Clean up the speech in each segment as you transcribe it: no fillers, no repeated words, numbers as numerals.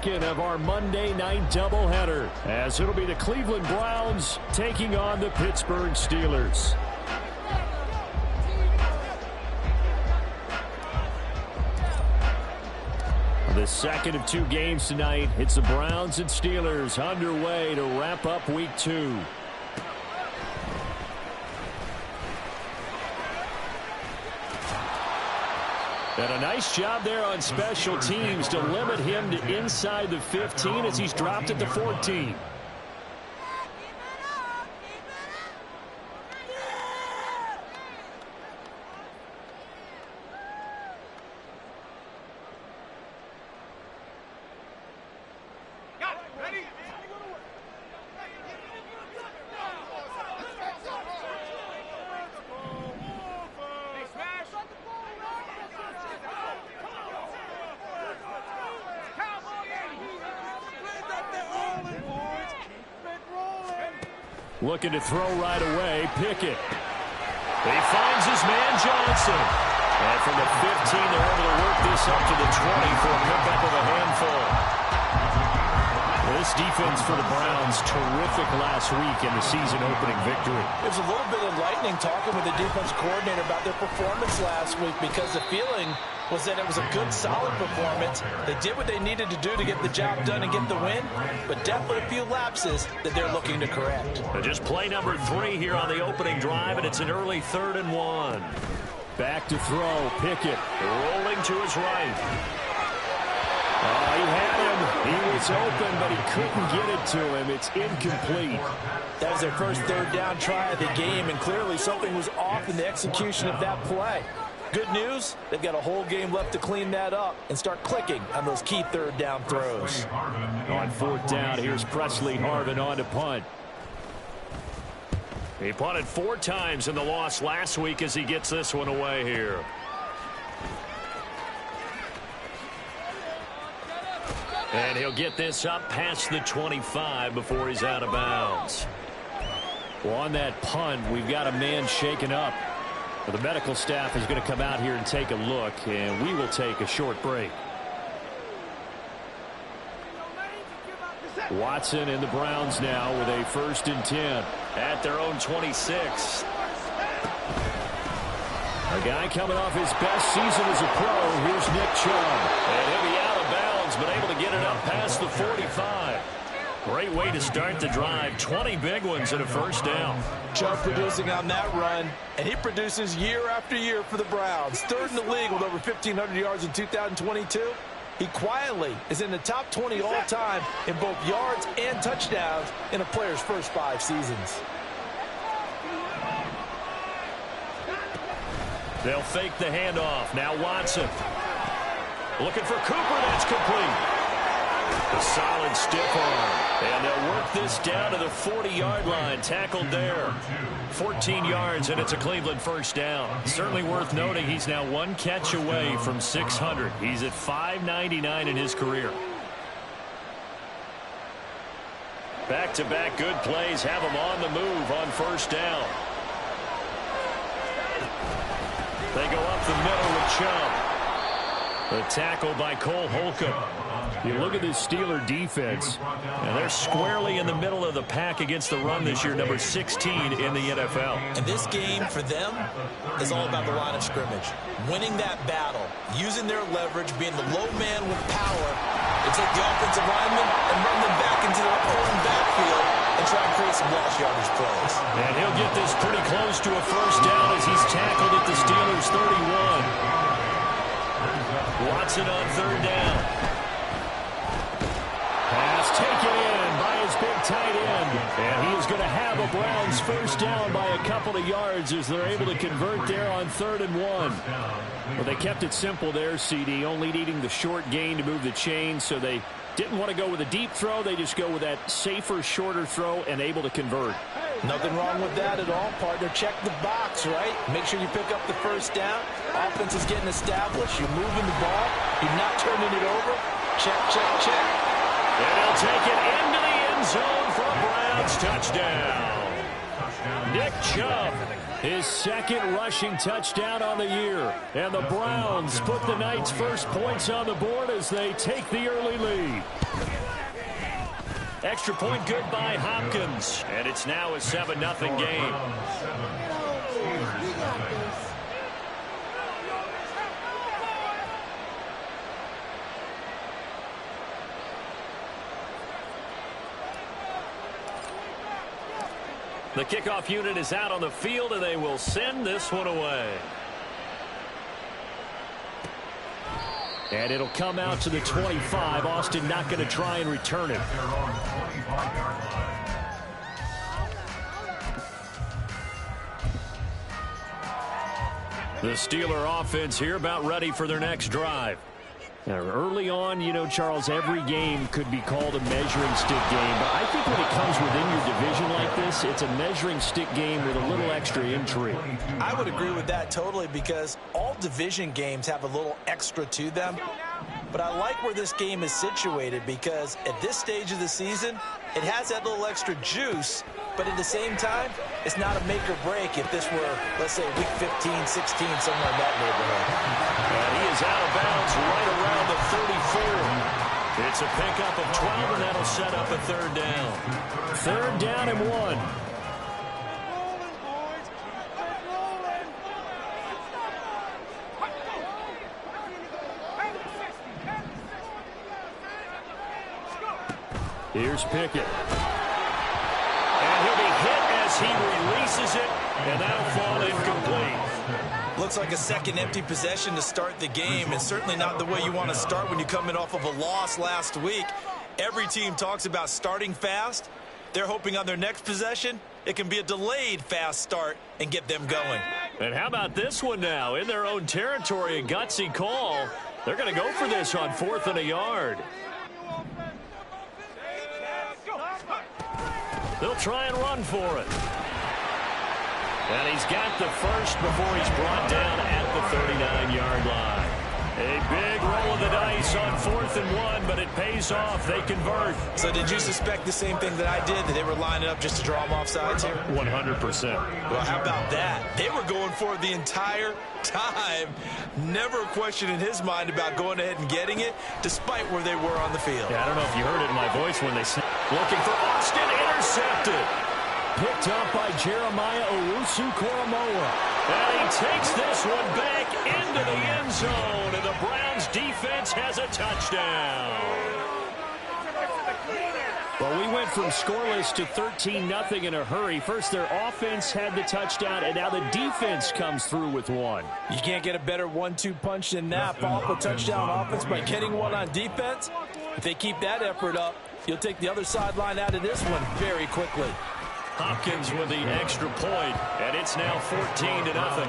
second of our Monday night doubleheader, as it'll be the Cleveland Browns taking on the Pittsburgh Steelers. The second of two games tonight. It's the Browns and Steelers underway to wrap up week 2. And a nice job there on special teams to limit him to inside the 15 as he's dropped at the 14. Looking to throw right away. Pickett. He finds his man Johnson. And from the 15, they're able to work this up to the 20 for a pickup of a handful. This defense for the Browns, terrific last week in the season-opening victory. It was a little bit enlightening talking with the defense coordinator about their performance last week, because the feeling was that it was a good, solid performance. They did what they needed to do to get the job done and get the win, but definitely a few lapses that they're looking to correct. Just play number 3 here on the opening drive, and it's an early 3rd and 1. Back to throw. Pickett rolling to his right. He had him. He was open, but he couldn't get it to him. It's incomplete. That was their first 3rd down try of the game, and clearly something was off in the execution of that play. Good news, they've got a whole game left to clean that up and start clicking on those key 3rd down throws. On 4th down, here's Presley Harvin on to punt. He punted 4 times in the loss last week as he gets this one away here. And he'll get this up past the 25 before he's out of bounds. Well, on that punt, we've got a man shaken up. Well, the medical staff is going to come out here and take a look, and we will take a short break. Watson and the Browns now with a 1st and 10 at their own 26. A guy coming off his best season as a pro. Here's Nick Chubb. And he'll be out of bounds, but able to get it up past the 45. Great way to start the drive. 20 big ones and a 1st down. Chubb producing on that run, and he produces year after year for the Browns. 3rd in the league with over 1,500 yards in 2022. He quietly is in the top 20 all-time in both yards and touchdowns in a player's first 5 seasons. They'll fake the handoff. Now Watson. Looking for Cooper. That's complete. A solid stiff arm. And they'll work this down to the 40-yard line. Tackled there. 14 yards, and it's a Cleveland 1st down. Certainly worth noting he's now 1 catch away from 600. He's at 599 in his career. Back-to-back good plays have him on the move on 1st down. They go up the middle with Chubb. The tackle by Cole Holcomb. You look at this Steeler defense, and they're squarely in the middle of the pack against the run this year, number 16 in the NFL. And this game for them is all about the line of scrimmage. Winning that battle, using their leverage, being the low man with power, to take the offensive linemen and run them back into their own backfield and try and create some lost yardage plays. And he'll get this pretty close to a 1st down as he's tackled at the Steelers' 31. Watson on 3rd down. Pass taken in by his big tight end. And he is going to have a Browns 1st down by a couple of yards as they're able to convert there on 3rd and 1. Well, they kept it simple there, CD, only needing the short gain to move the chain, so they didn't want to go with a deep throw. They just go with that safer, shorter throw and able to convert. Nothing wrong with that at all, partner. Check the box, right? Make sure you pick up the 1st down. Offense is getting established. You're moving the ball. You're not turning it over. Check, check, check. And he'll take it into the end zone for a Browns touchdown. Nick Chubb, his 2nd rushing touchdown on the year. And the Browns put the night's first points on the board as they take the early lead. Extra point good by Hopkins. And it's now a 7-0 game. The kickoff unit is out on the field, and they will send this one away. And it'll come out to the 25. Austin not going to try and return it. The Steeler offense here about ready for their next drive. Now, early on, you know, Charles, every game could be called a measuring stick game. But I think when it comes within your division like this, it's a measuring stick game with a little extra intrigue. I would agree with that totally because all division games have a little extra to them. But I like where this game is situated because at this stage of the season, it has that little extra juice. But at the same time, it's not a make or break if this were, let's say, week 15, 16, somewhere in that neighborhood. And he is out of bounds right around the 34. It's a pickup of 12, and that'll set up a third down. Third down and 1. Here's Pickett. And he'll be hit as he releases it, and that'll fall incomplete. Looks like a second empty possession to start the game, and certainly not the way you want to start when you're coming off of a loss last week. Every team talks about starting fast. They're hoping on their next possession, it can be a delayed fast start and get them going. And how about this one now? In their own territory, a gutsy call. They're going to go for this on 4th and a yard. They'll try and run for it. And he's got the first before he's brought down at the 39-yard line. A big roll of the dice on 4th and 1, but it pays off. They convert. So did you suspect the same thing that I did, that they were lining up just to draw them off sides here? 100%. Well, how about that? They were going for it the entire time. Never a question in his mind about going ahead and getting it, despite where they were on the field. Yeah, I don't know if you heard it in my voice when they said, looking for Austin, intercepted. Picked up by Jeremiah Owusu-Koramoah. And he takes this one back into the end zone, and the Browns defense has a touchdown. Well, we went from scoreless to 13-0 in a hurry. First, their offense had the touchdown, and now the defense comes through with one. You can't get a better 1-2 punch than that. Follow up a touchdown offense by getting one on defense. If they keep that effort up, you'll take the other sideline out of this one very quickly. Hopkins with the extra point, and it's now 14-0.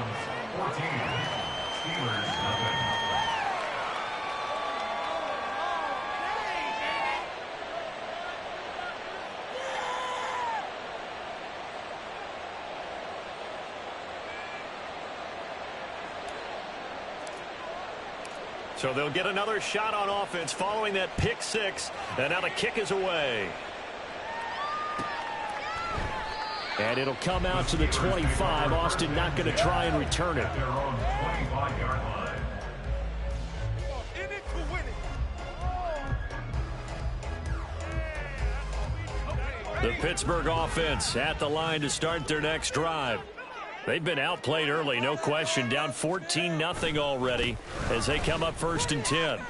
So they'll get another shot on offense following that pick six, and now the kick is away. And it'll come out to the 25. Austin not going to try and return it. The Pittsburgh offense at the line to start their next drive. They've been outplayed early, no question. Down 14-0 already as they come up 1st and 10. And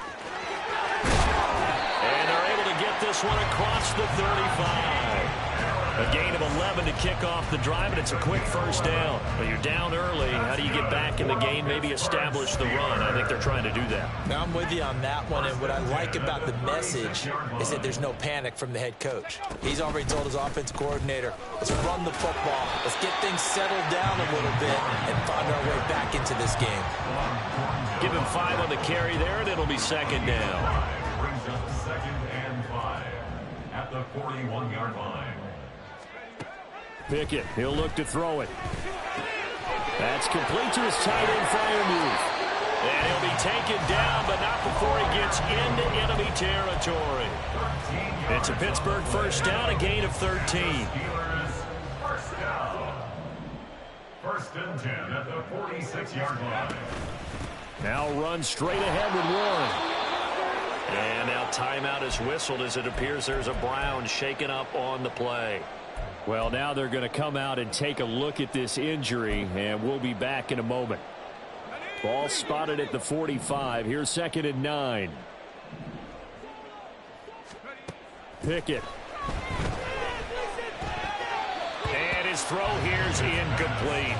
they're able to get this one across the 35. A gain of 11 to kick off the drive, and it's a quick first down. But you're down early. How do you get back in the game, maybe establish the run? I think they're trying to do that. Now, I'm with you on that one, and what I like about the message is that there's no panic from the head coach. He's already told his offensive coordinator, let's run the football. Let's get things settled down a little bit and find our way back into this game. Give him 5 on the carry there, and it'll be 2nd down. Brings up 2nd and 5 at the 41-yard line. Pickett, he'll look to throw it. That's complete to his tight end Freiermuth. And he'll be taken down, but not before he gets into enemy territory. It's a Pittsburgh first down, a gain of 13. First down. 1st and 10 at the 46-yard line. Now run straight ahead with Warren. And now timeout is whistled as it appears there's a Brown shaken up on the play. Well, now they're going to come out and take a look at this injury, and we'll be back in a moment. Ball spotted at the 45. Here's 2nd and 9. Pickett. And his throw here's incomplete.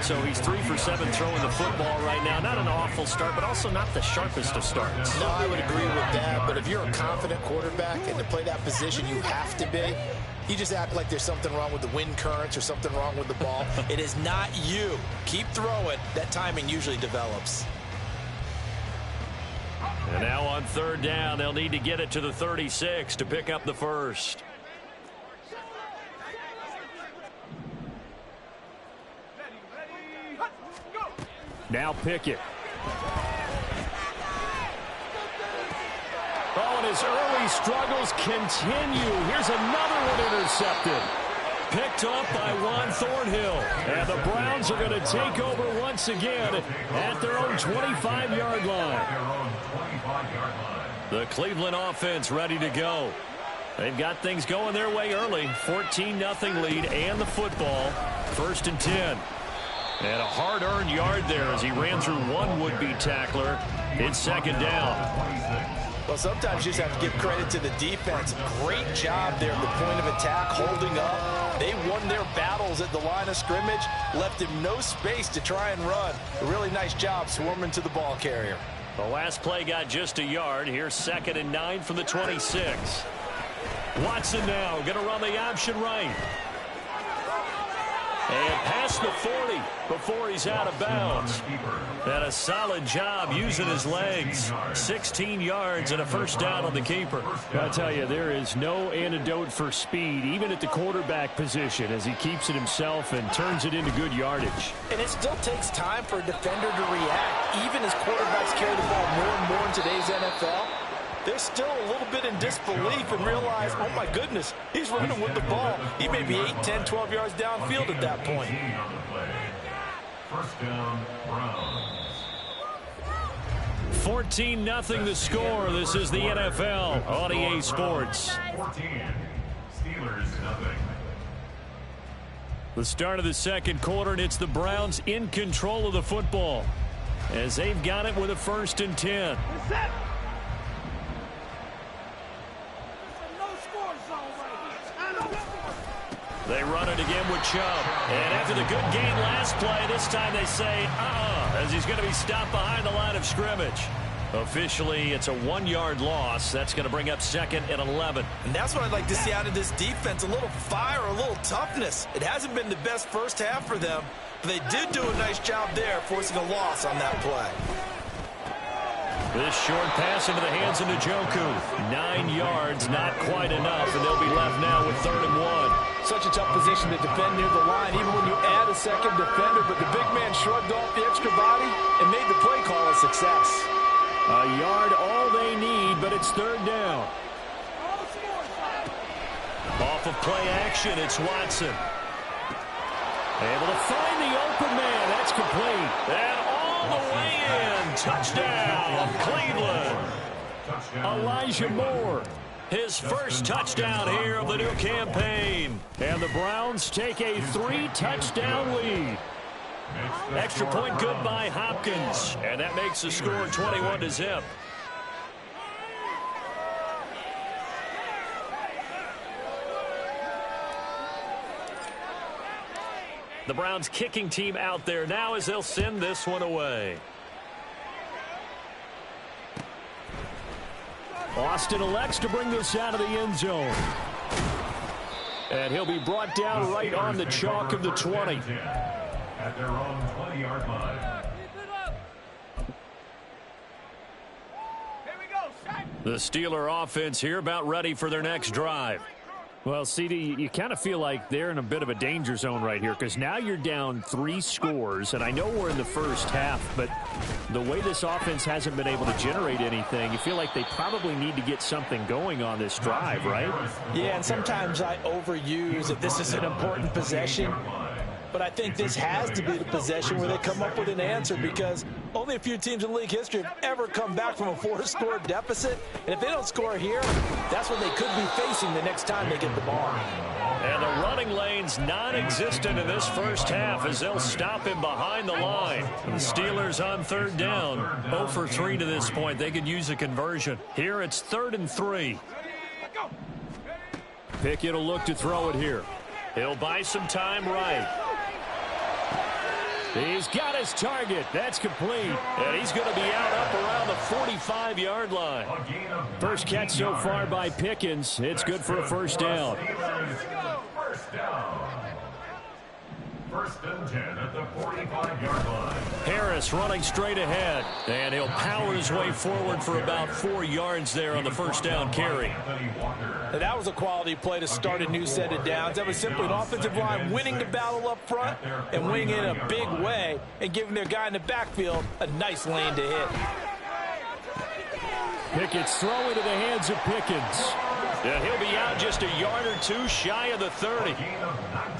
So he's 3 for 7 throwing the football right now. Not an awful start, but also not the sharpest of starts. No, I would agree with that. But if you're a confident quarterback and to play that position, you have to be. You just act like there's something wrong with the wind currents or something wrong with the ball. It is not you. Keep throwing. That timing usually develops. And now on 3rd down, they'll need to get it to the 36 to pick up the first. Now Pickett. Oh, and his early struggles continue. Here's another one intercepted. Picked up by Juan Thornhill. And the Browns are going to take over once again at their own 25-yard line. The Cleveland offense ready to go. They've got things going their way early. 14-0 lead and the football. 1st and 10. And a hard-earned yard there as he ran through one would-be tackler. It's 2nd down. Well, sometimes you just have to give credit to the defense. Great job there at the point of attack, holding up. They won their battles at the line of scrimmage, left him no space to try and run. A really nice job swarming to the ball carrier. The last play got just a yard. Here's 2nd and 9 from the 26. Watson now going to run the option right. And past the 40 before he's out of bounds. And a solid job using his legs. 16 yards and a 1st down on the keeper. I'll tell you, there is no antidote for speed, even at the quarterback position, as he keeps it himself and turns it into good yardage. And it still takes time for a defender to react. Even as quarterbacks carry the ball more and more in today's NFL, they're still a little bit in disbelief and realize, oh my goodness, he's running with the ball. He may be 8, 10, 12 yards downfield at that point. 1st down, Browns. 14-0 the score. This is the NFL on EA Sports. 14. Steelers, nothing. The start of the 2nd quarter, and it's the Browns in control of the football as they've got it with a 1st and 10. They run it again with Chubb. And after the good gain last play, this time they say, as he's going to be stopped behind the line of scrimmage. Officially, it's a 1-yard loss. That's going to bring up 2nd and 11. And that's what I'd like to see out of this defense, a little fire, a little toughness. It hasn't been the best first half for them, but they did do a nice job there, forcing a loss on that play. This short pass into the hands of Njoku. 9 yards, not quite enough, and they'll be left now with 3rd and 1. Such a tough position to defend near the line, even when you add a second defender, but the big man shrugged off the extra body and made the play call a success. A yard all they need, but it's 3rd down. Off of play action, it's Watson. Able to find the open man. That's complete. And all the way in. Touchdown, Cleveland. Elijah Moore. His first touchdown here of the new campaign. And the Browns take a 3-touchdown lead. Extra point good by Hopkins. And that makes the score 21-0. The Browns kicking team out there now as they'll send this one away. Austin elects to bring this out of the end zone. And he'll be brought down right on the chalk of the 20. At their own 20-yard line. The Steeler offense here about ready for their next drive. Well, CD, you kind of feel like they're in a bit of a danger zone right here because now you're down 3 scores, and I know we're in the first half, but the way this offense hasn't been able to generate anything, you feel like they probably need to get something going on this drive, right? Yeah, and sometimes I overuse that this is an important possession, but I think this has to be the possession where they come up with an answer because Only a few teams in league history have ever come back from a 4-score deficit. And if they don't score here, that's what they could be facing the next time they get the ball. And the running lane's non-existent in this first half as they'll stop him behind the line. The Steelers on third down. 0 for 3 to this point. They could use a conversion. Here it's 3rd and 3. Pickett will look to throw it here. He'll buy some time right. He's got his target. That's complete. And he's going to be out up around the 45-yard line. First catch so far by Pickens. It's good for a first down. First and 10 at the 45-yard line. Harris running straight ahead. And he'll power his way forward for about 4 yards there on the first down carry. And that was a quality play to start a new set of downs. That was simply an offensive line winning the battle up front and winning it in a big way and giving their guy in the backfield a nice lane to hit. Pickett's throw into the hands of Pickens. And he'll be out just a yard or two shy of the 30.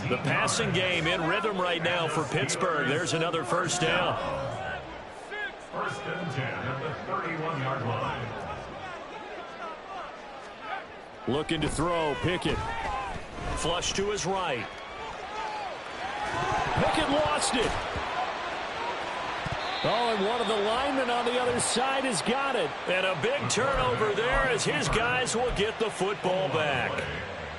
The passing game in rhythm right now for Pittsburgh. There's another first down. First and 10 at the 31-yard line. Looking to throw, Pickett. Flush to his right. Pickett lost it. Oh, and one of the linemen on the other side has got it. And a big turnover there as his guys will get the football back.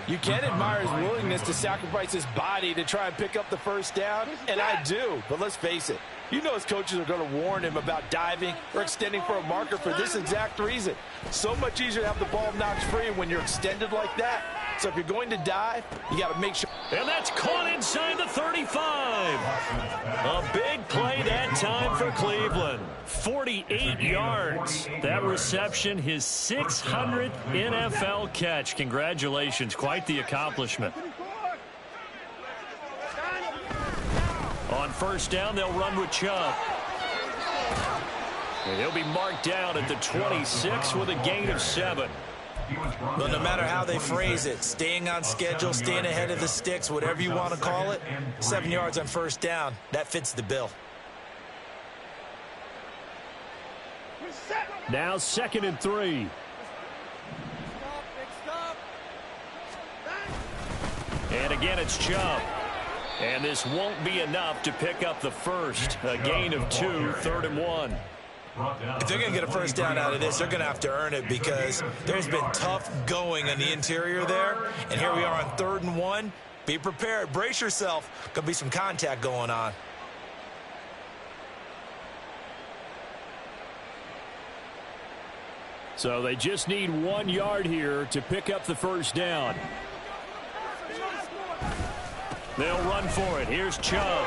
You can admire his willingness to sacrifice his body to try and pick up the first down, and I do. But let's face it, you know his coaches are going to warn him about diving or extending for a marker for this exact reason. So much easier to have the ball knocked free when you're extended like that. So if you're going to dive, you got to make sure. And that's caught inside the 35. A big play that time for Cleveland. 48 yards. That reception, his 600th NFL catch. Congratulations. Quite the accomplishment. On first down, they'll run with Chubb. And he'll be marked down at the 26 with a gain of 7. But no matter how they phrase it, staying on schedule, staying ahead of the sticks, whatever you want to call it, 7 yards on first down, that fits the bill. Now 2nd and 3. And again, it's Chubb. And this won't be enough to pick up the first. A gain of 2, 3rd and 1. If they're going to get a first down out of this, they're going to have to earn it because there's been tough going in the interior there. And here we are on 3rd and 1. Be prepared. Brace yourself. Going to be some contact going on. So they just need 1 yard here to pick up the first down. They'll run for it. Here's Chubb.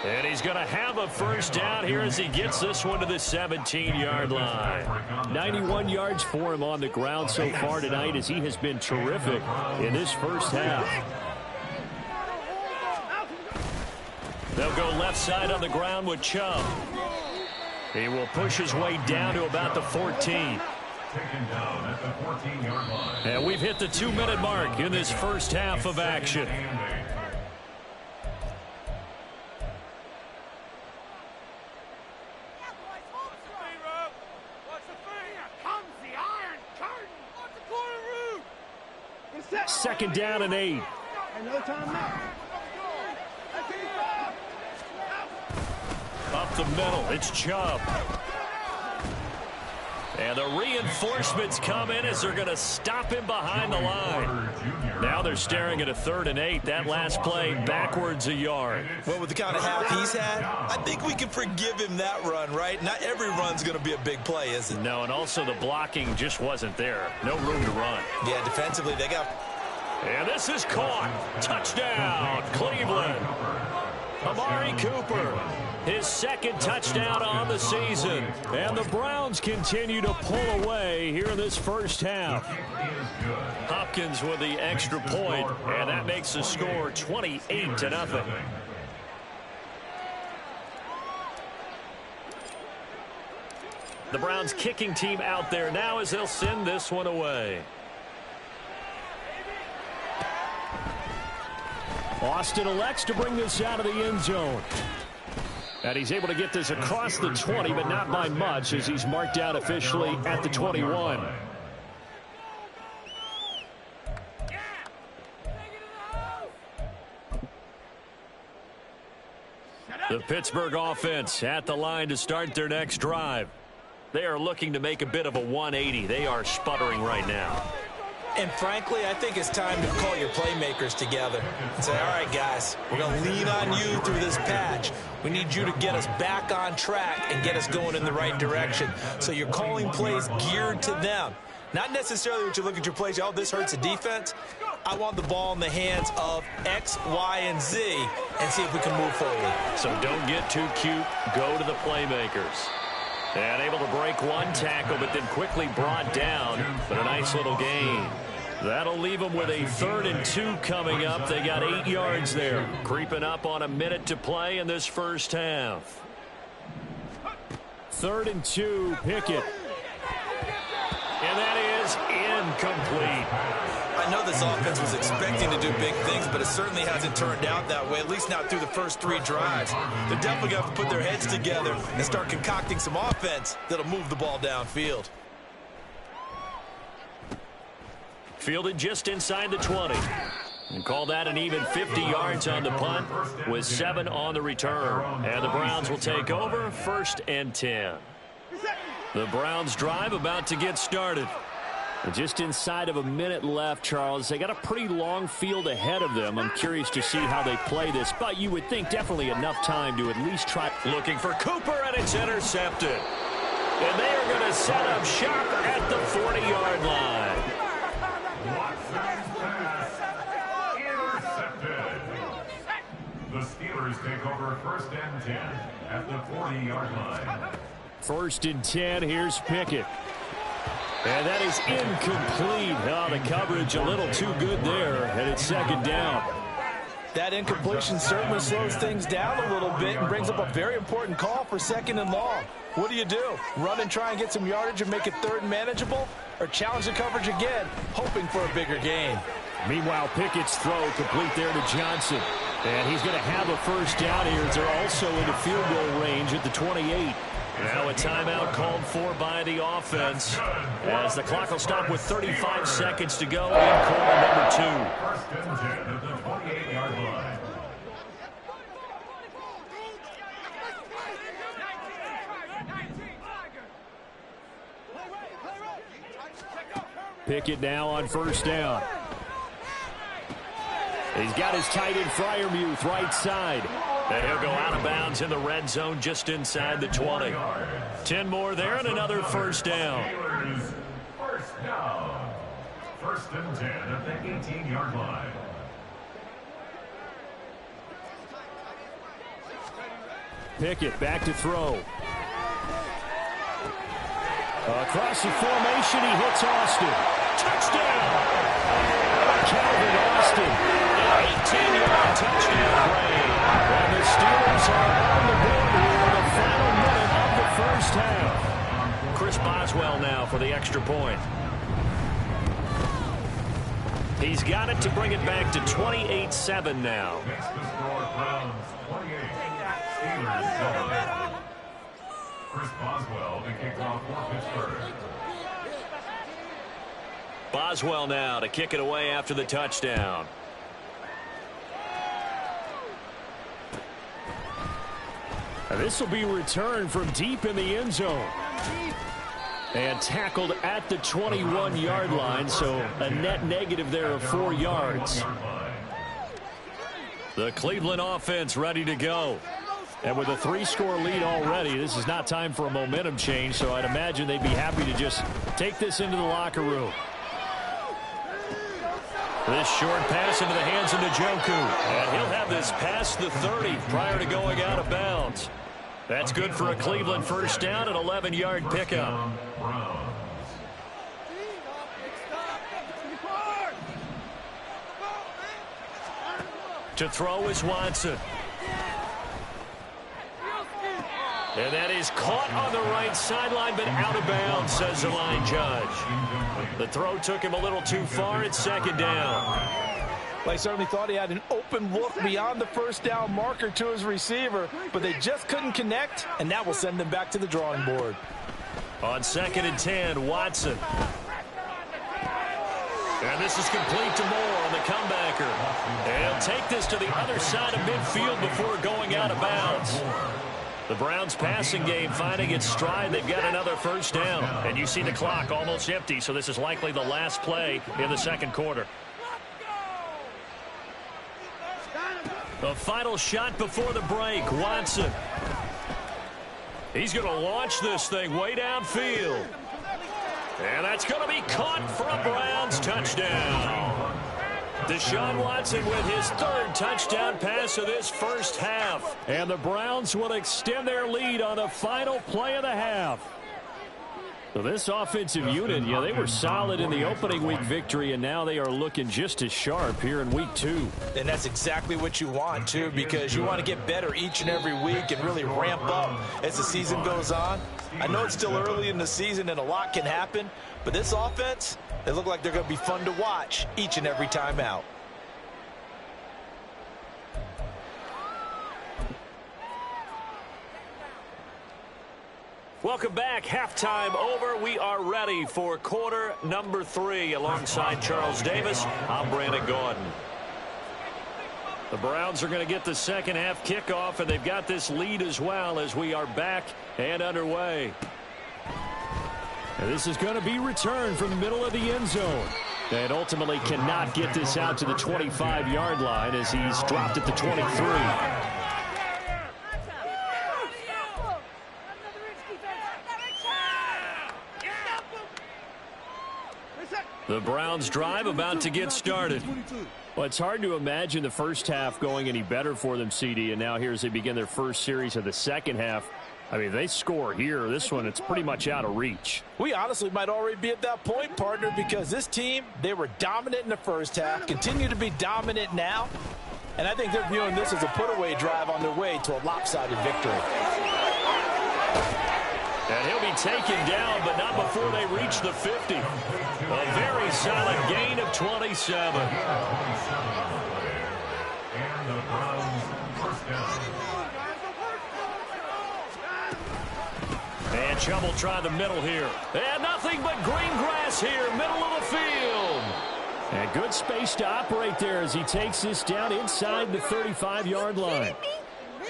And he's going to have a first down here as he gets this one to the 17-yard line. 91 yards for him on the ground so far tonight as he has been terrific in this first half. They'll go left side on the ground with Chubb. He will push his way down to about the 14. And we've hit the 2-minute mark in this first half of action. Second down and 8. Up the middle, it's Chubb. And the reinforcements come in as they're going to stop him behind the line. Now they're staring at a 3rd and 8. That last play backwards a yard. Well, with the kind of half he's had, I think we can forgive him that run, right? Not every run's going to be a big play, is it? No, and also the blocking just wasn't there. No room to run. Yeah, defensively, they got... And this is caught. Touchdown, Cleveland. Amari Cooper, his 2nd touchdown on the season. And the Browns continue to pull away here in this first half. Hopkins with the extra point, and that makes the score 28-0. The Browns kicking team out there now as they'll send this one away. Austin elects to bring this out of the end zone. And he's able to get this across the 20, but not by much, as he's marked out officially at the 21. The Pittsburgh offense at the line to start their next drive. They are looking to make a bit of a 180. They are sputtering right now. And frankly, I think it's time to call your playmakers together and say, all right, guys, we're going to lean on you through this patch. We need you to get us back on track and get us going in the right direction. So you're calling plays geared to them. Not necessarily what you look at your plays, oh, this hurts the defense. I want the ball in the hands of X, Y, and Z and see if we can move forward. So don't get too cute. Go to the playmakers. And able to break one tackle, but then quickly brought down. But a nice little gain. That'll leave them with a 3rd and 2 coming up. They got 8 yards there. Creeping up on a minute to play in this first half. 3rd and 2, Pickett. And that is incomplete. I know this offense was expecting to do big things, but it certainly hasn't turned out that way, at least not through the first 3 drives. They're definitely going to have to put their heads together and start concocting some offense that'll move the ball downfield. Fielded just inside the 20. And call that an even 50 yards on the punt with 7 on the return. And the Browns will take over 1st and 10. The Browns drive about to get started. Just inside of a minute left, Charles. They got a pretty long field ahead of them. I'm curious to see how they play this, but you would think definitely enough time to at least try. Looking for Cooper, and it's intercepted. And they are going to set up shop at the 40-yard line. The Steelers take over 1st and 10 at the 40-yard line. 1st and 10, here's Pickett. And that is incomplete. Oh, the coverage a little too good there, and it's 2nd down. That incompletion certainly slows things down a little bit and brings up a very important call for 2nd and long. What do? Run and try and get some yardage and make it 3rd and manageable? Or challenge the coverage again, hoping for a bigger gain? Meanwhile, Pickett's throw complete there to Johnson. And he's going to have a 1st down here. They're also into field goal range at the 28. Now a timeout called for by the offense as the clock will stop with 35 seconds to go in quarter number 2. 1st and 10 at the 28-yard line. Pickett now on 1st down. He's got his tight end Freiermuth right side. And he'll go out of bounds in the red zone just inside the 20. 10 more there and another 1st down. Steelers, 1st down. 1st and 10 at the 18-yard line. Pickett back to throw. Across the formation, he hits Austin. Touchdown! Calvin Austin. An 18-yard touchdown play. And the Steelers are on the board here in the final minute of the first half. Chris Boswell now for the extra point. He's got it to bring it back to 28-7 now. Makes the score Browns 28, Steelers 7. Chris Boswell to kick off for Pittsburgh. Boswell now to kick it away after the touchdown. This will be returned from deep in the end zone. And tackled at the 21-yard line, so a net negative there of 4 yards. The Cleveland offense ready to go. And with a 3-score lead already, this is not time for a momentum change, so I'd imagine they'd be happy to just take this into the locker room. This short pass into the hands of Njoku. And he'll have this past the 30 prior to going out of bounds. That's good for a Cleveland 1st down and 11-yard pickup. To throw is Watson. And that is caught on the right sideline, but out of bounds, says the line judge. The throw took him a little too far. It's 2nd down. Well, he certainly thought he had an open look beyond the first down marker to his receiver, but they just couldn't connect, and that will send them back to the drawing board. On 2nd and 10, Watson. And this is complete to Moore on the comebacker. And he'll take this to the other side of midfield before going out of bounds. The Browns passing game finding its stride. They've got another first down. And you see the clock almost empty, so this is likely the last play in the second quarter. The final shot before the break, Watson. He's going to launch this thing way downfield. And that's going to be caught for a Browns touchdown. Deshaun Watson with his 3rd touchdown pass of this first half. And the Browns will extend their lead on the final play of the half. So this offensive unit, yeah, they were solid in the opening week victory, and now they are looking just as sharp here in week 2. And that's exactly what you want, too, because you want to get better each and every week and really ramp up as the season goes on. I know it's still early in the season and a lot can happen, but this offense, they look like they're going to be fun to watch each and every time out. Welcome back. Halftime over. We are ready for quarter number 3. Alongside Charles Davis, I'm Brandon Gaudin. The Browns are going to get the second half kickoff, and they've got this lead as well as we are back and underway. And this is going to be returned from the middle of the end zone. And ultimately cannot get this out to the 25-yard line as he's dropped at the 23. The Browns drive about to get started. Well, it's hard to imagine the first half going any better for them, CD, and now here as they begin their first series of the second half. I mean, they score here. This one, it's pretty much out of reach. We honestly might already be at that point, partner, because this team, they were dominant in the first half, continue to be dominant now, and I think they're viewing this as a put-away drive on their way to a lopsided victory. And he'll be taken down, but not before they reach the 50. A very solid gain of 27. And the Browns first down. And Chubb will try the middle here. And nothing but green grass here, middle of the field. And good space to operate there as he takes this down inside the 35-yard line.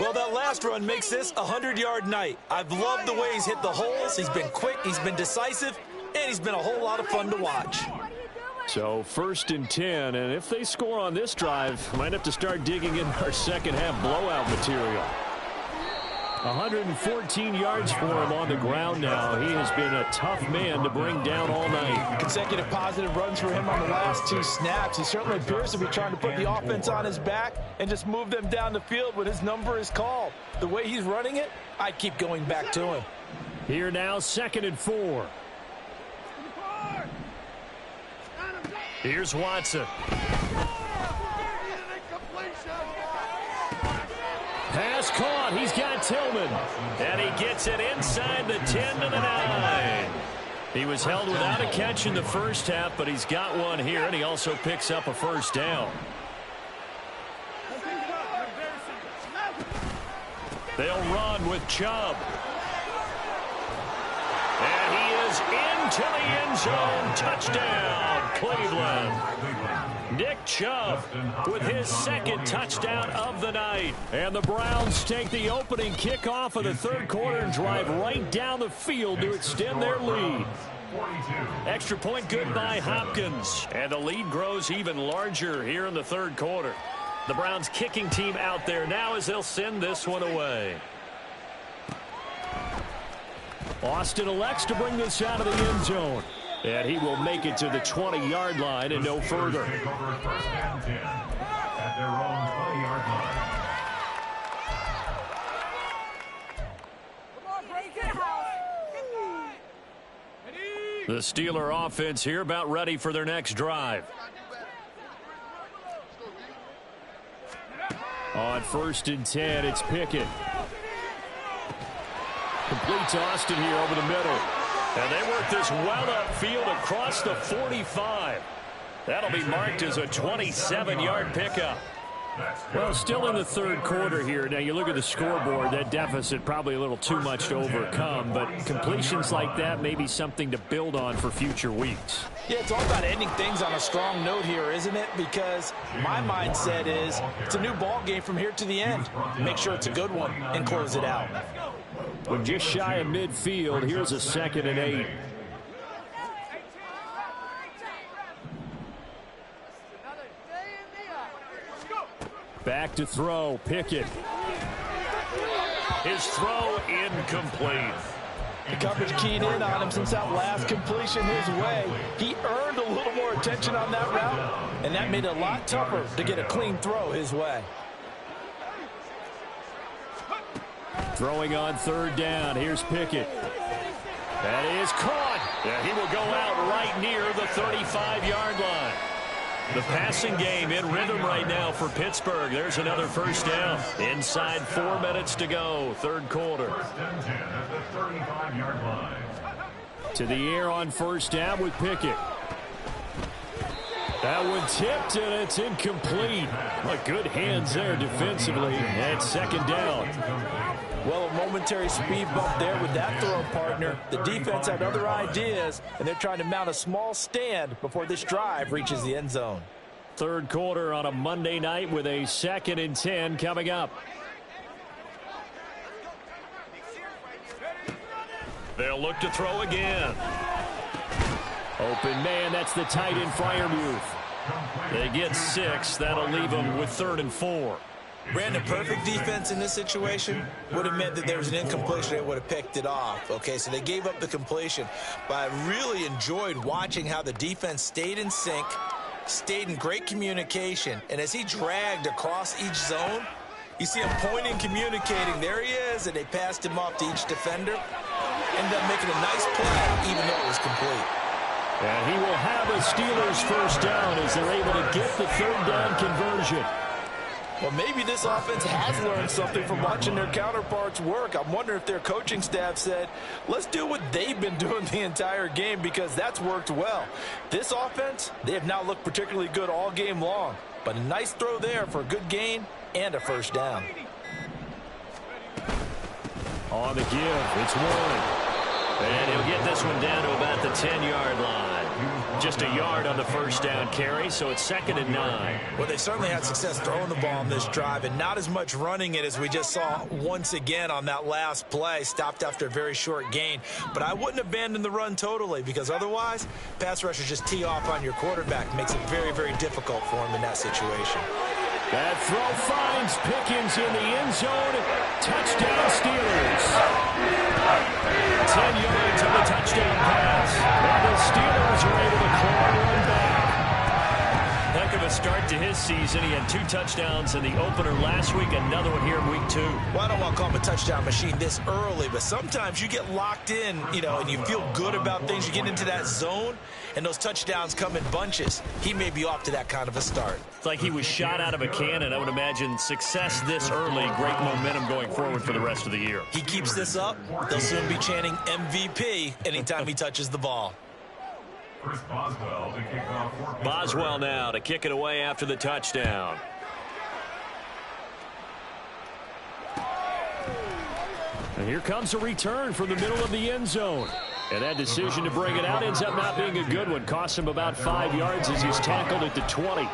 Well, that last run makes this a 100-yard night. I've loved the way he's hit the holes. He's been quick, he's been decisive, and he's been a whole lot of fun to watch. So 1st and 10, and if they score on this drive, might have to start digging in our second half blowout material. 114 yards for him on the ground now. He has been a tough man to bring down all night. Consecutive positive runs for him on the last 2 snaps. He certainly appears to be trying to put the offense on his back and just move them down the field when his number is called. The way he's running it, I keep going back to him. Here now, 2nd and 4. Here's Watson. Pass caught. He's got Tillman. And he gets it inside the 10 to the 9. He was held without a catch in the first half, but he's got one here, and he also picks up a first down. They'll run with Chubb. And he is into the end zone. Touchdown, Cleveland. Nick Chubb with his 2nd touchdown of the night. And the Browns take the opening kickoff of the 3rd quarter and drive right down the field to extend their lead. Extra point good by Hopkins. And the lead grows even larger here in the 3rd quarter. The Browns kicking team out there now as they'll send this one away. Austin elects to bring this out of the end zone. And he will make it to the 20-yard line and no further. Take over 1st and 10 at their own 20-yard line. The Steeler offense here about ready for their next drive. On 1st and 10, it's Pickett. Complete to Austin here over the middle. And they work this well upfield across the 45. That'll be marked as a 27-yard pickup. Well, still in the third quarter here. Now, you look at the scoreboard, that deficit probably a little too much to overcome, but completions like that may be something to build on for future weeks. Yeah, it's all about ending things on a strong note here, isn't it? Because my mindset is it's a new ball game from here to the end. Make sure it's a good one and close it out. We're just shy of midfield. Here's a 2nd and 8. Back to throw, Pickett. His throw incomplete. The coverage keyed in on him since that last completion his way. He earned a little more attention on that route, and that made it a lot tougher to get a clean throw his way. Throwing on 3rd down. Here's Pickett. That is caught. Yeah, he will go out right near the 35-yard line. The passing game in rhythm right now for Pittsburgh. There's another first down. Inside 4 minutes to go, third quarter. First and 10 at the 35-yard line. To the air on 1st down with Pickett. That one tipped, and it's incomplete. Well, good hands there defensively at 2nd down. Well, a momentary speed bump there with that throw, partner. The defense had other ideas, and they're trying to mount a small stand before this drive reaches the end zone. Third quarter on a Monday night with a 2nd and 10 coming up. They'll look to throw again. Open man, that's the tight end Freiermuth. They get 6. That'll leave them with 3rd and 4. Brandon, perfect defense in this situation would have meant that there was an incompletion. They would have picked it off. Okay, so they gave up the completion. But I really enjoyed watching how the defense stayed in sync, stayed in great communication. And as he dragged across each zone, you see him pointing, communicating. There he is, and they passed him off to each defender. Ended up making a nice play, even though it was complete. And he will have a Steelers first down as they're able to get the 3rd down conversion. Well, maybe this offense has learned something from watching their counterparts work. I'm wondering if their coaching staff said, let's do what they've been doing the entire game, because that's worked well. This offense, they have not looked particularly good all game long. But a nice throw there for a good gain and a first down. On the give, it's Warren. And he'll get this one down to about the 10-yard line. Just a yard on the first down carry, so it's 2nd and 9. Well, they certainly had success throwing the ball on this drive, and not as much running it as we just saw once again on that last play. Stopped after a very short gain. But I wouldn't abandon the run totally, because otherwise, pass rushers just tee off on your quarterback. Makes it very, very difficult for him in that situation. That throw finds Pickens in the end zone. Touchdown Steelers. 10 yards on the touchdown pass. And the Steelers are able to claw and run back. Heck of a start to his season. He had 2 touchdowns in the opener last week, another one here in week 2. Well, I don't want to call him a touchdown machine this early, but sometimes you get locked in, and you feel good about things. You get into that zone, and those touchdowns come in bunches. He may be off to that kind of a start. It's like he was shot out of a cannon. I would imagine success this early, great momentum going forward for the rest of the year. He keeps this up, they'll soon be chanting MVP anytime he touches the ball. Chris Boswell to kick off for Pittsburgh. Boswell now to kick it away after the touchdown. And here comes a return from the middle of the end zone. And that decision to bring it out ends up not being a good one. Costs him about 5 yards as he's tackled at the 20.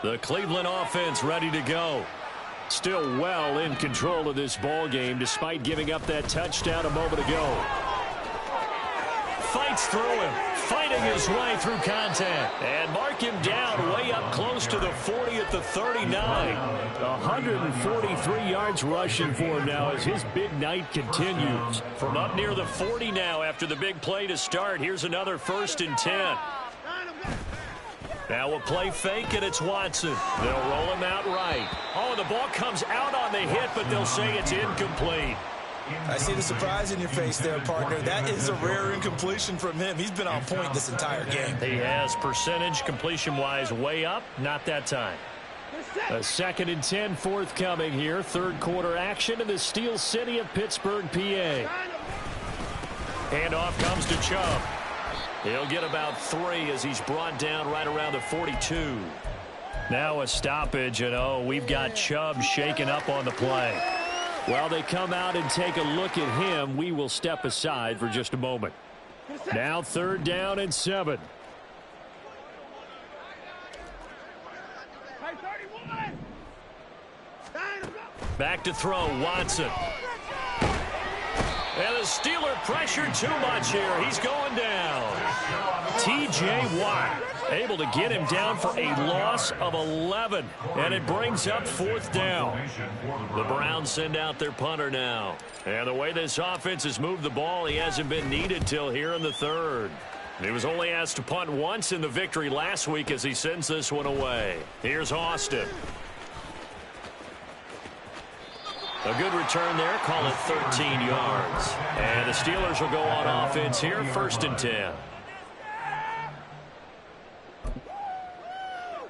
The Cleveland offense ready to go. Still well in control of this ball game despite giving up that touchdown a moment ago. Fights through him, fighting his way through contact. And mark him down way up close to the 40 at the 39. 143 yards rushing for him now as his big night continues. From up near the 40 now after the big play to start. Here's another 1st and 10. Now a play fake, and it's Watson. They'll roll him out right. Oh, the ball comes out on the hit, but they'll say it's incomplete. I see the surprise in your face there, partner. That is a rare incompletion from him. He's been on point this entire game. He has percentage completion-wise way up, not that time. A 2nd and 10 forthcoming here. Third quarter action in the Steel City of Pittsburgh, PA. Handoff comes to Chubb. He'll get about 3 as he's brought down right around the 42. Now a stoppage, and we've got Chubb shaken up on the play. While they come out and take a look at him, we will step aside for just a moment. Now 3rd down and 7. Back to throw, Watson. And the Steeler pressure too much here. He's going down. T.J. Watt able to get him down for a loss of 11. And it brings up 4th down. The Browns send out their punter now. And the way this offense has moved the ball, he hasn't been needed till here in the 3rd. He was only asked to punt once in the victory last week as he sends this one away. Here's Austin. A good return there. Call it 13 yards. And the Steelers will go on offense here, 1st and 10.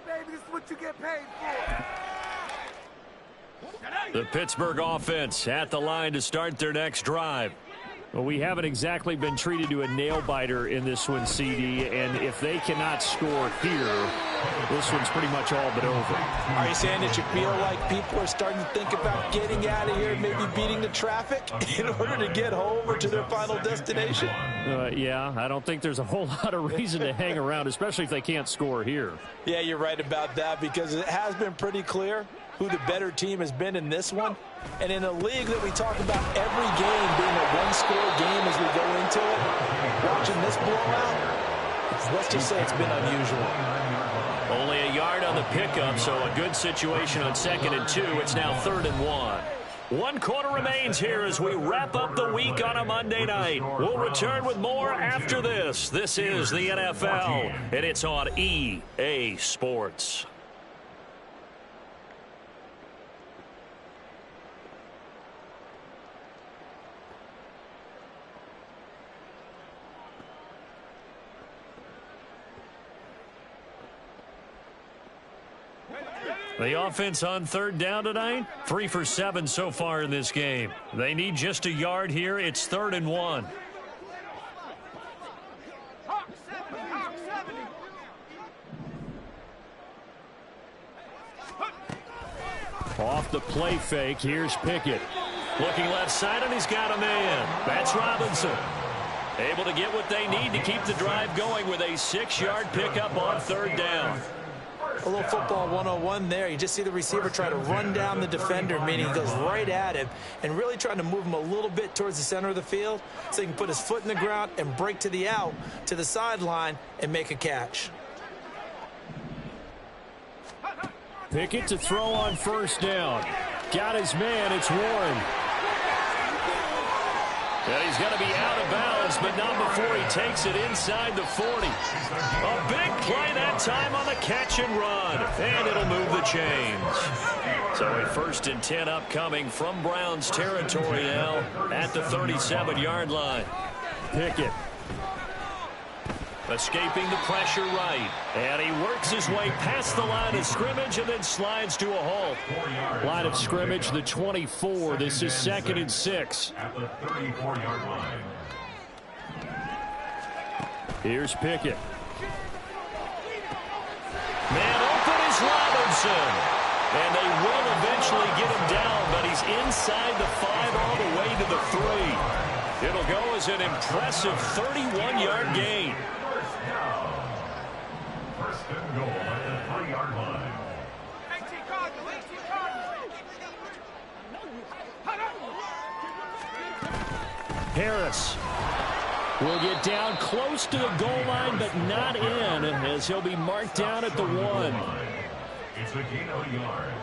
Baby, this is what you get paid for. The Pittsburgh offense at the line to start their next drive. Well, we haven't exactly been treated to a nail-biter in this one, CD, and if they cannot score here, this one's pretty much all but over. Are you saying that you feel like people are starting to think about getting out of here, maybe beating the traffic in order to get home or to their final destination? Yeah, I don't think there's a whole lot of reason to hang around, especially if they can't score here. Yeah, you're right about that, because it has been pretty clear who the better team has been in this one. And in a league that we talk about every game being a one-score game as we go into it, watching this blowout, let's just say it's been unusual. Only a yard on the pickup, so a good situation on 2nd and 2. It's now 3rd and 1. 1 quarter remains here as we wrap up the week on a Monday night. We'll return with more after this. This is the NFL, and it's on EA Sports. The offense on 3rd down tonight, 3 for 7 so far in this game. They need just a yard here. It's 3rd and 1. Off the play fake, here's Pickett. Looking left side, and he's got a man. That's Robinson. Able to get what they need to keep the drive going with a 6-yard pickup on 3rd down. A little football 101 there. You just see the receiver try to run down the defender, meaning he goes right at him, and really trying to move him a little bit towards the center of the field so he can put his foot in the ground and break to the out, to the sideline, and make a catch. Pickett to throw on 1st down. Got his man. It's Warren. And he's going to be out of bounds, but not before he takes it inside the 40. A big play that time on the catch and run. And it'll move the chains. So a 1st and 10 upcoming from Browns territory now at the 37-yard line. Pickett. Escaping the pressure right. And he works his way past the line of scrimmage and then slides to a halt. Line of scrimmage, the 24. This is 2nd and 6. At the 34-yard line. Here's Pickett. Man open is Robinson. And they will eventually get him down, but he's inside the 5 all the way to the 3. It'll go as an impressive 31-yard gain. First and goal at the 3-yard line. Harris will get down close to the goal line, but not in, as he'll be marked down at the 1. It's a gain of a yard.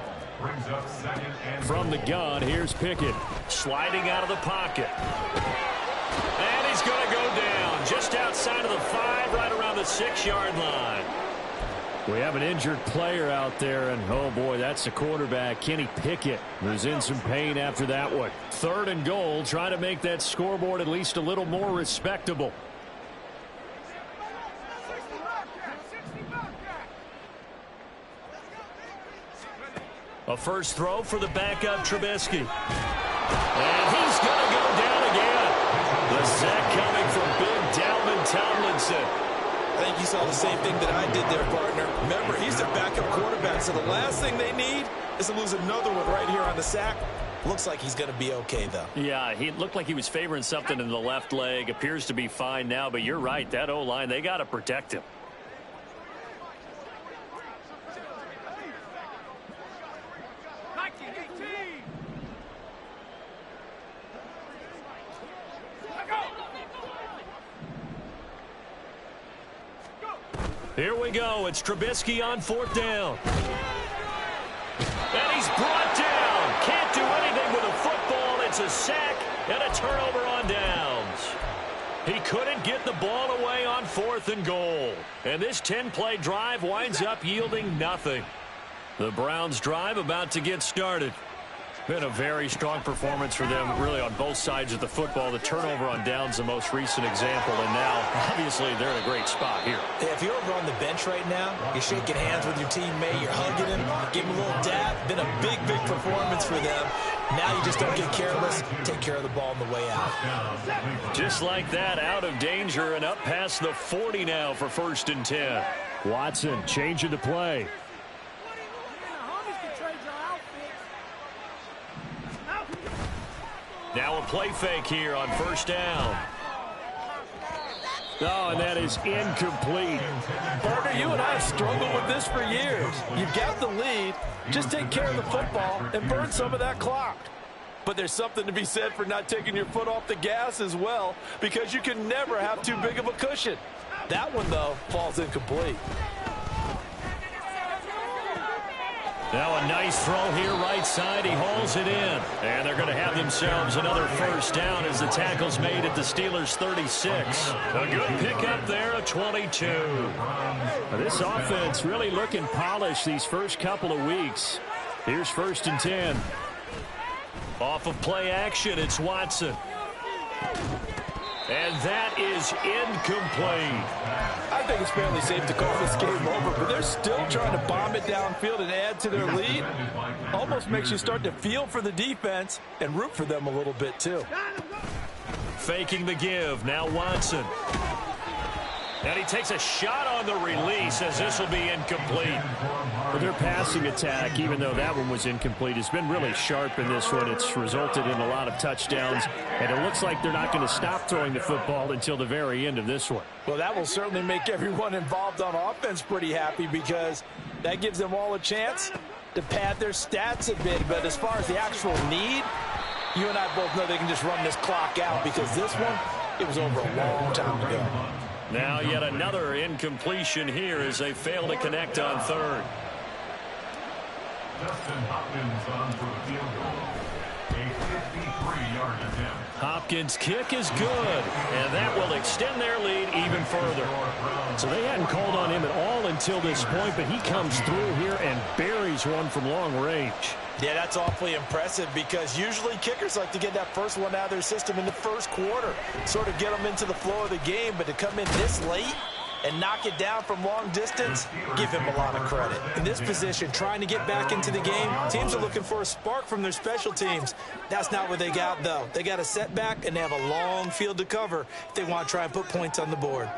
Brings up 2nd and From the gun, here's Pickett. Sliding out of the pocket. And he's going to go down just outside of the 5, right around the 6-yard line. We have an injured player out there, and oh boy, that's the quarterback, Kenny Pickett, who's in some pain after that one. 3rd and goal, try to make that scoreboard at least a little more respectable. A first throw for the backup Trubisky. And he's going to go down again. The sack coming Watson. I think you saw the same thing that I did there, partner. Remember, he's the backup quarterback, so the last thing they need is to lose another one right here on the sack. Looks like he's going to be okay, though. Yeah, he looked like he was favoring something in the left leg. Appears to be fine now, but you're right. That O-line, they got to protect him. Here we go. It's Trubisky on 4th down. And he's brought down. Can't do anything with a football. It's a sack and a turnover on downs. He couldn't get the ball away on 4th and goal. And this 10-play drive winds up yielding nothing. The Browns' drive about to get started. Been a very strong performance for them, really, on both sides of the football. The turnover on downs, the most recent example, and now, obviously, they're in a great spot here. Yeah, if you're over on the bench right now, you're shaking hands with your teammate, you're hugging him, give him a little dab. Been a big, big performance for them. Now you just don't get careless. Take care of the ball on the way out. Just like that, out of danger and up past the 40 now for 1st and 10. Watson changing the play. Now a play fake here on 1st down. Oh, and that is incomplete. Partner, you and I have struggled with this for years. You've got the lead. Just take care of the football and burn some of that clock. But there's something to be said for not taking your foot off the gas as well, because you can never have too big of a cushion. That one, though, falls incomplete. Now a nice throw here right side. He hauls it in. And they're going to have themselves another 1st down as the tackle's made at the Steelers' 36. A good pickup there, a 22. This offense really looking polished these first couple of weeks. Here's 1st and 10. Off of play action, it's Watson. And that is incomplete. I think it's fairly safe to call this game over, but they're still trying to bomb it downfield and add to their lead. Almost makes you start to feel for the defense and root for them a little bit, too. Faking the give. Now Watson. And he takes a shot on the release as this will be incomplete. But their passing attack, even though that one was incomplete, has been really sharp in this one. It's resulted in a lot of touchdowns, and it looks like they're not going to stop throwing the football until the very end of this one. Well, that will certainly make everyone involved on offense pretty happy, because that gives them all a chance to pad their stats a bit. But as far as the actual need, you and I both know they can just run this clock out, because this one, it was over a long time ago. Now yet another incompletion here as they fail to connect on 3rd. Justin Hopkins on for the field goal. A 53-yard attempt. Hopkins' kick is good, and that will extend their lead even further. So they hadn't called on him at all until this point, but he comes through here and buries one from long range. Yeah, that's awfully impressive, because usually kickers like to get that first one out of their system in the first quarter, sort of get them into the flow of the game, but to come in this late and knock it down from long distance, give him a lot of credit. In this position, trying to get back into the game, teams are looking for a spark from their special teams. That's not what they got, though. They got a setback, and they have a long field to cover if they want to try and put points on the board.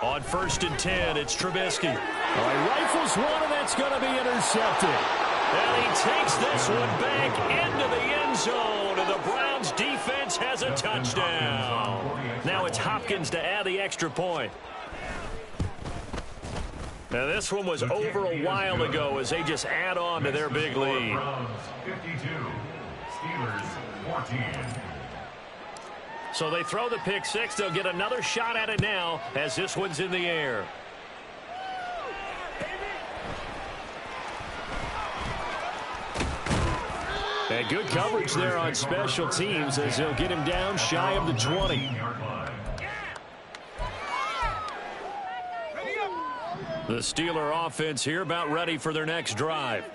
On 1st and 10, it's Trubisky. All right, rifles one, and that's going to be intercepted. And he takes this one back into the end zone, and the Browns defense has a touchdown. Now it's Hopkins to add the extra point. Now this one was over a while ago as they just add on to their big lead. Browns 52, Steelers 14. So they throw the pick six. They'll get another shot at it now as this one's in the air. And good coverage there on special teams as they'll get him down shy of the 20. The Steeler offense here about ready for their next drive.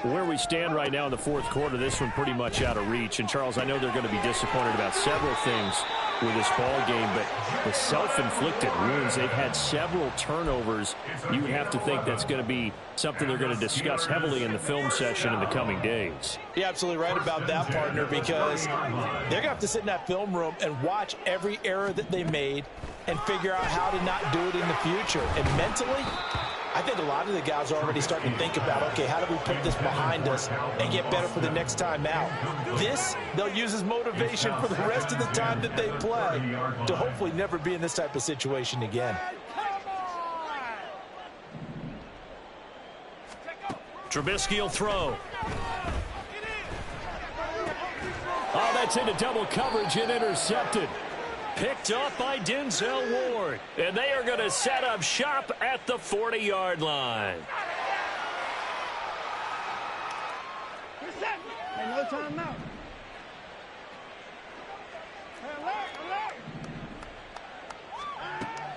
Where we stand right now in the fourth quarter, this one pretty much out of reach. And, Charles, I know they're going to be disappointed about several things. with this ball game, but the self-inflicted wounds, they've had several turnovers. You would have to think that's going to be something they're going to discuss heavily in the film session in the coming days. You're absolutely right about that, partner, because they're going to have to sit in that film room and watch every error that they made and figure out how to not do it in the future. And mentally, I think a lot of the guys are already starting to think about, okay, how do we put this behind us and get better for the next time out? This, they'll use as motivation for the rest of the time that they play to hopefully never be in this type of situation again. Trubisky will throw. Oh, that's into double coverage and intercepted. Picked up by Denzel Ward. And they are going to set up shop at the 40-yard line. Hey, no time out.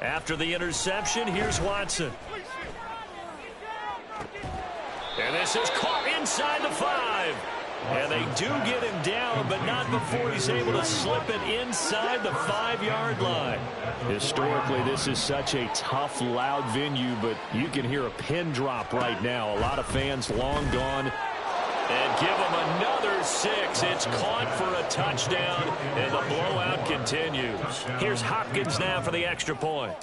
After the interception, here's Watson. And this is caught inside the 5. And they do get him down, but not before he's able to slip it inside the 5-yard line. Historically, this is such a tough, loud venue, but you can hear a pin drop right now. A lot of fans long gone. And give him another 6. It's caught for a touchdown, and the blowout continues. Here's Hopkins now for the extra point.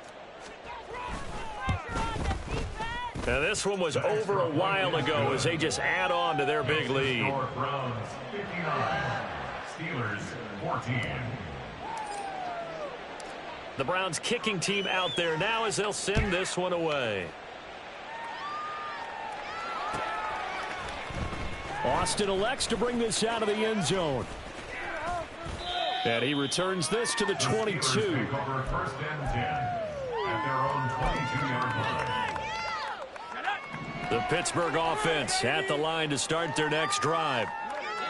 Now, this one was over a while ago as they just add on to their big lead. Browns 59, Steelers 14. The Browns kicking team out there now as they'll send this one away. Austin elects to bring this out of the end zone. And he returns this to the 22. First and 10 at their own 22-yard line. The Pittsburgh offense at the line to start their next drive.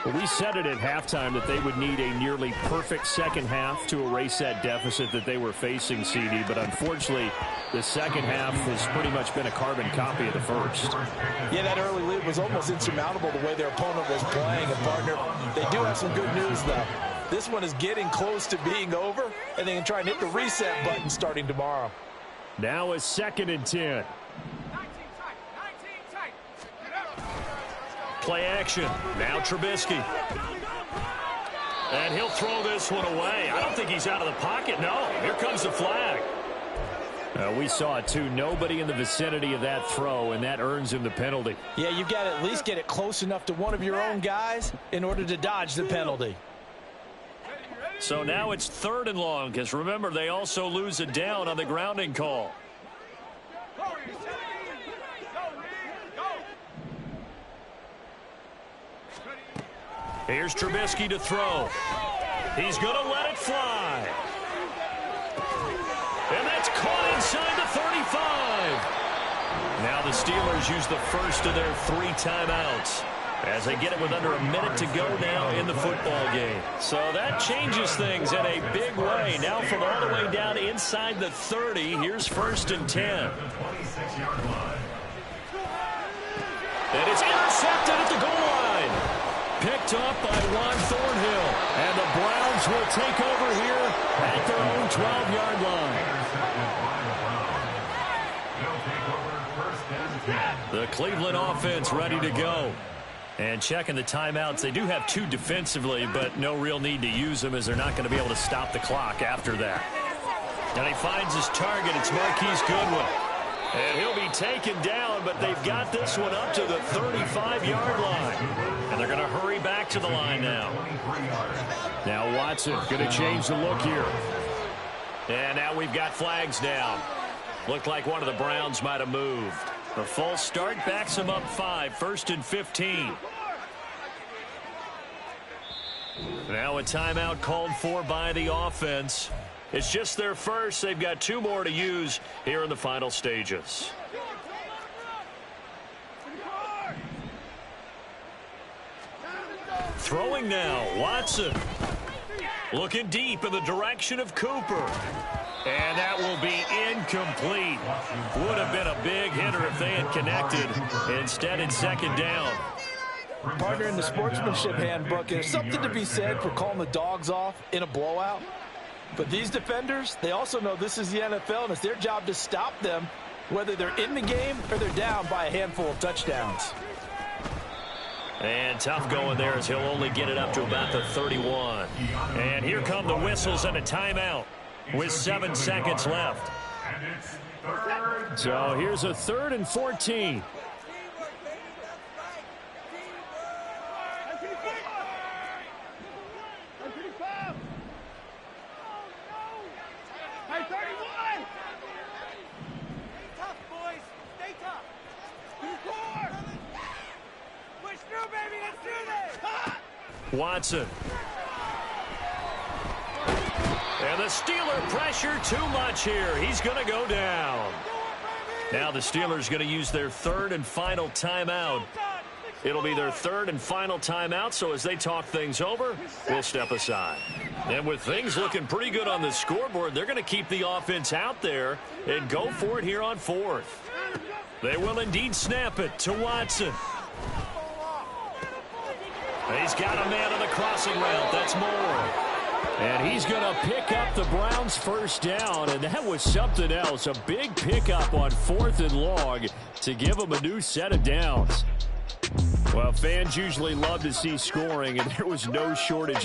Well, we said it at halftime that they would need a nearly perfect second half to erase that deficit that they were facing, CD. But unfortunately, the second half has pretty much been a carbon copy of the first. Yeah, that early lead was almost insurmountable the way their opponent was playing. And, partner, they do have some good news, though. This one is getting close to being over, and they can try and hit the reset button starting tomorrow. Now a 2nd and 10. Play action. Now Trubisky. And he'll throw this one away. I don't think he's out of the pocket. No, here comes the flag. We saw it, too. Nobody in the vicinity of that throw, and that earns him the penalty. Yeah, you've got to at least get it close enough to one of your own guys in order to dodge the penalty. So now it's 3rd and long, because remember, they also lose it down on the grounding call. Here's Trubisky to throw. He's going to let it fly. And that's caught inside the 35. Now the Steelers use the first of their 3 timeouts as they get it with under a minute to go now in the football game. So that changes things in a big way. Now from all the way down inside the 30, here's 1st and 10. And it's intercepted at the goal line. Picked up by Juan Thornhill. And the Browns will take over here at their own 12-yard line. The Cleveland offense ready to go. And checking the timeouts, they do have 2 defensively, but no real need to use them as they're not going to be able to stop the clock after that. And he finds his target. It's Marquise Goodwin. And he'll be taken down, but they've got this one up to the 35-yard line. And they're going to hurry back to the line now. Now Watson going to change the look here. And now we've got flags down. Looked like one of the Browns might have moved. The false start backs them up 5, 1st and 15. Now a timeout called for by the offense. It's just their first. They've got 2 more to use here in the final stages. Throwing now, Watson. Looking deep in the direction of Cooper. And that will be incomplete. Would have been a big hitter if they had connected. Instead, it's 2nd down. Partner, in the sportsmanship handbook, there's something to be said for calling the dogs off in a blowout. But these defenders, they also know this is the NFL, and it's their job to stop them, whether they're in the game or they're down by a handful of touchdowns. And tough going there as he'll only get it up to about the 31. And here come the whistles and a timeout with 7 seconds left. And it's third. So here's a 3rd and 14. Watson. And the Steeler pressure too much here. He's going to go down. Now the Steelers going to use their 3rd and final timeout. It'll be their 3rd and final timeout, so as they talk things over, we'll step aside. And with things looking pretty good on the scoreboard, they're going to keep the offense out there and go for it here on 4th. They will indeed snap it to Watson. He's got a man on the crossing route. That's Moore. And he's going to pick up the Browns' first down, and that was something else. A big pickup on 4th and long to give them a new set of downs. Well, fans usually love to see scoring, and there was no shortage